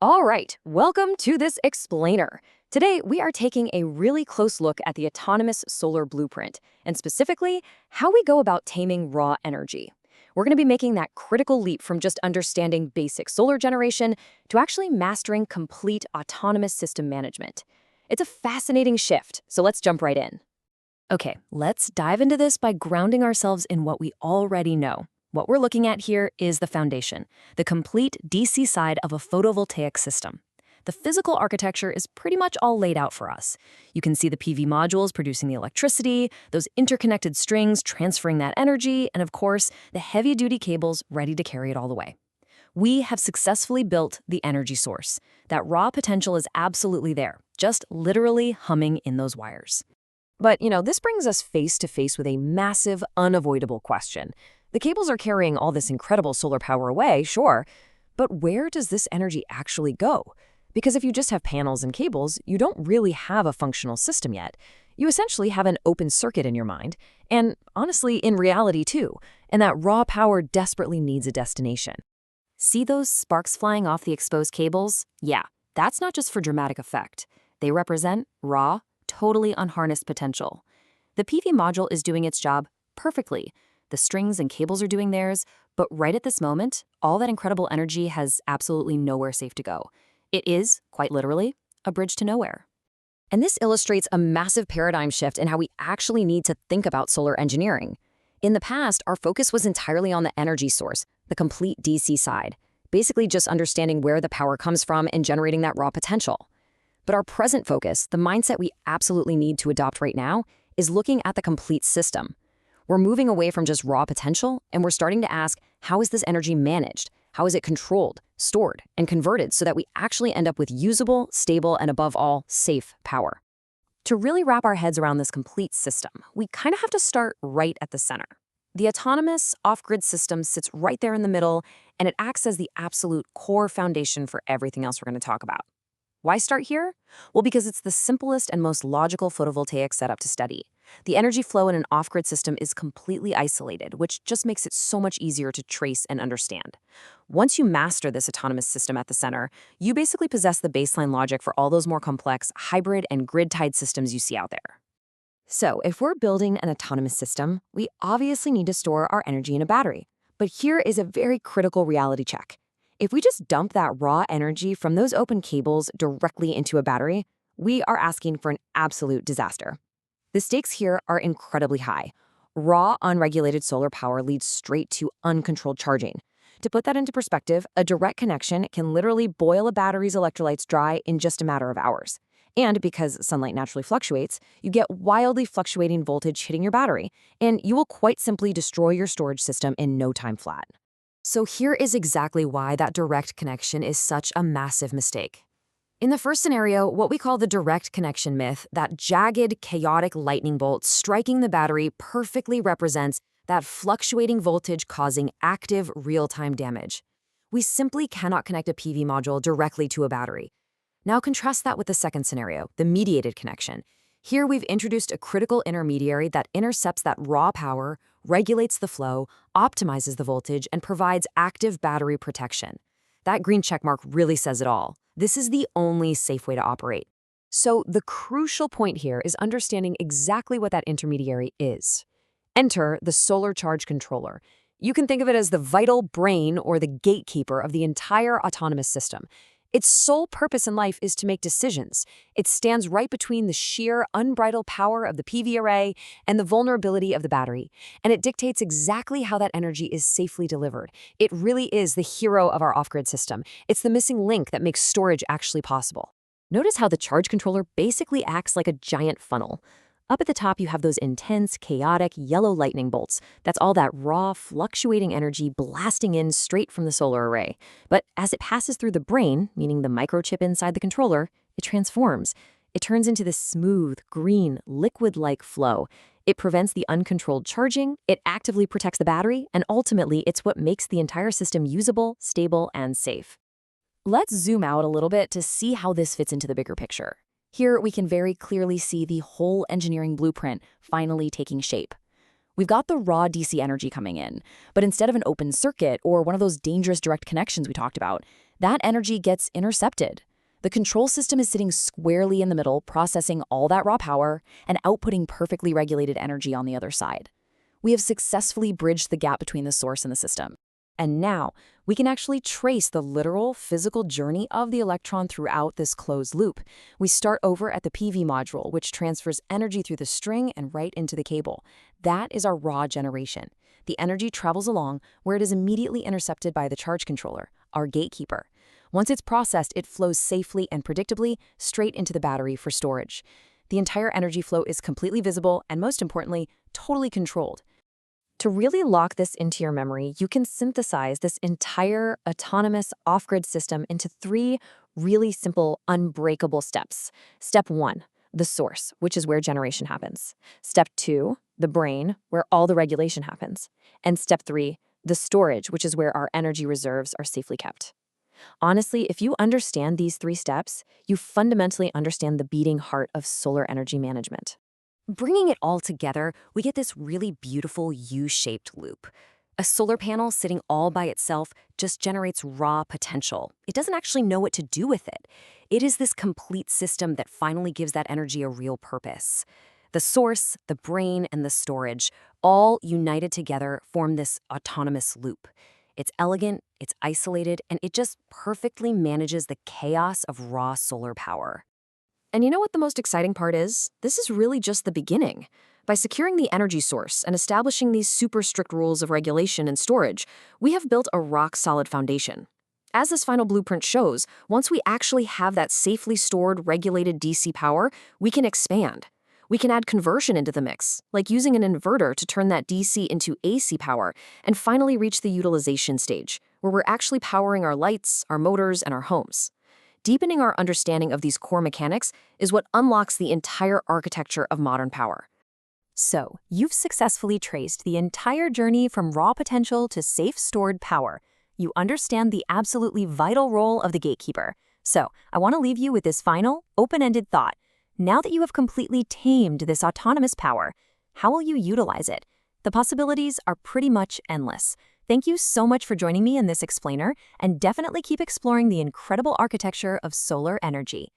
All right, welcome to this explainer. Today, we are taking a really close look at the autonomous solar blueprint, and specifically, how we go about taming raw energy. We're going to be making that critical leap from just understanding basic solar generation to actually mastering complete autonomous system management. It's a fascinating shift, so let's jump right in. Okay, let's dive into this by grounding ourselves in what we already know. What we're looking at here is the foundation, the complete DC side of a photovoltaic system. The physical architecture is pretty much all laid out for us. You can see the PV modules producing the electricity, those interconnected strings transferring that energy, and of course, the heavy-duty cables ready to carry it all the way. We have successfully built the energy source. That raw potential is absolutely there, just literally humming in those wires. But, this brings us face to face with a massive, unavoidable question. The cables are carrying all this incredible solar power away, sure, but where does this energy actually go? Because if you just have panels and cables, you don't really have a functional system yet. You essentially have an open circuit in your mind, and honestly, in reality too, and that raw power desperately needs a destination. See those sparks flying off the exposed cables? Yeah, that's not just for dramatic effect. They represent raw, totally unharnessed potential. The PV module is doing its job perfectly. The strings and cables are doing theirs, but right at this moment, all that incredible energy has absolutely nowhere safe to go. It is, quite literally, a bridge to nowhere. And this illustrates a massive paradigm shift in how we actually need to think about solar engineering. In the past, our focus was entirely on the energy source, the complete DC side, basically just understanding where the power comes from and generating that raw potential. But our present focus, the mindset we absolutely need to adopt right now, is looking at the complete system. We're moving away from just raw potential, and we're starting to ask, how is this energy managed? How is it controlled, stored, and converted so that we actually end up with usable, stable, and above all, safe power? To really wrap our heads around this complete system, we kind of have to start right at the center. The autonomous off-grid system sits right there in the middle, and it acts as the absolute core foundation for everything else we're going to talk about. Why start here? Well, because it's the simplest and most logical photovoltaic setup to study. The energy flow in an off-grid system is completely isolated, which just makes it so much easier to trace and understand. Once you master this autonomous system at the center, you basically possess the baseline logic for all those more complex hybrid and grid-tied systems you see out there. So, if we're building an autonomous system, we obviously need to store our energy in a battery. But here is a very critical reality check. If we just dump that raw energy from those open cables directly into a battery, we are asking for an absolute disaster. The stakes here are incredibly high. Raw, unregulated solar power leads straight to uncontrolled charging. To put that into perspective, a direct connection can literally boil a battery's electrolytes dry in just a matter of hours. And because sunlight naturally fluctuates, you get wildly fluctuating voltage hitting your battery, and you will quite simply destroy your storage system in no time flat. So here is exactly why that direct connection is such a massive mistake. In the first scenario, what we call the direct connection myth, that jagged, chaotic lightning bolt striking the battery perfectly represents that fluctuating voltage causing active, real-time damage. We simply cannot connect a PV module directly to a battery. Now contrast that with the second scenario, the mediated connection. Here we've introduced a critical intermediary that intercepts that raw power, regulates the flow, optimizes the voltage, and provides active battery protection. That green checkmark really says it all. This is the only safe way to operate. So the crucial point here is understanding exactly what that intermediary is. Enter the solar charge controller. You can think of it as the vital brain or the gatekeeper of the entire autonomous system. Its sole purpose in life is to make decisions. It stands right between the sheer, unbridled power of the PV array and the vulnerability of the battery, and it dictates exactly how that energy is safely delivered. It really is the hero of our off-grid system. It's the missing link that makes storage actually possible. Notice how the charge controller basically acts like a giant funnel. Up at the top, you have those intense, chaotic, yellow lightning bolts. That's all that raw, fluctuating energy blasting in straight from the solar array. But as it passes through the brain, meaning the microchip inside the controller, it transforms. It turns into this smooth, green, liquid-like flow. It prevents the uncontrolled charging, it actively protects the battery, and ultimately, it's what makes the entire system usable, stable, and safe. Let's zoom out a little bit to see how this fits into the bigger picture. Here, we can very clearly see the whole engineering blueprint finally taking shape. We've got the raw DC energy coming in, but instead of an open circuit or one of those dangerous direct connections we talked about, that energy gets intercepted. The control system is sitting squarely in the middle, processing all that raw power and outputting perfectly regulated energy on the other side. We have successfully bridged the gap between the source and the system. And now, we can actually trace the literal physical journey of the electron throughout this closed loop. We start over at the PV module, which transfers energy through the string and right into the cable. That is our raw generation. The energy travels along where it is immediately intercepted by the charge controller, our gatekeeper. Once it's processed, it flows safely and predictably straight into the battery for storage. The entire energy flow is completely visible and, most importantly, totally controlled. To really lock this into your memory, you can synthesize this entire autonomous off-grid system into 3 really simple, unbreakable steps. Step 1, the source, which is where generation happens. Step 2, the brain, where all the regulation happens. And step 3, the storage, which is where our energy reserves are safely kept. Honestly, if you understand these 3 steps, you fundamentally understand the beating heart of solar energy management. Bringing it all together, we get this really beautiful U-shaped loop. A solar panel sitting all by itself just generates raw potential. It doesn't actually know what to do with it. It is this complete system that finally gives that energy a real purpose. The source, the brain, and the storage, all united together, form this autonomous loop. It's elegant, it's isolated, and it just perfectly manages the chaos of raw solar power. And you know what the most exciting part is? This is really just the beginning. By securing the energy source and establishing these super strict rules of regulation and storage, we have built a rock-solid foundation. As this final blueprint shows, once we actually have that safely stored, regulated DC power, we can expand. We can add conversion into the mix, like using an inverter to turn that DC into AC power, and finally reach the utilization stage, where we're actually powering our lights, our motors, and our homes. Deepening our understanding of these core mechanics is what unlocks the entire architecture of modern power. So, you've successfully traced the entire journey from raw potential to safe stored power. You understand the absolutely vital role of the gatekeeper. So, I want to leave you with this final, open-ended thought. Now that you have completely tamed this autonomous power, how will you utilize it? The possibilities are pretty much endless. Thank you so much for joining me in this explainer, and definitely keep exploring the incredible architecture of solar energy.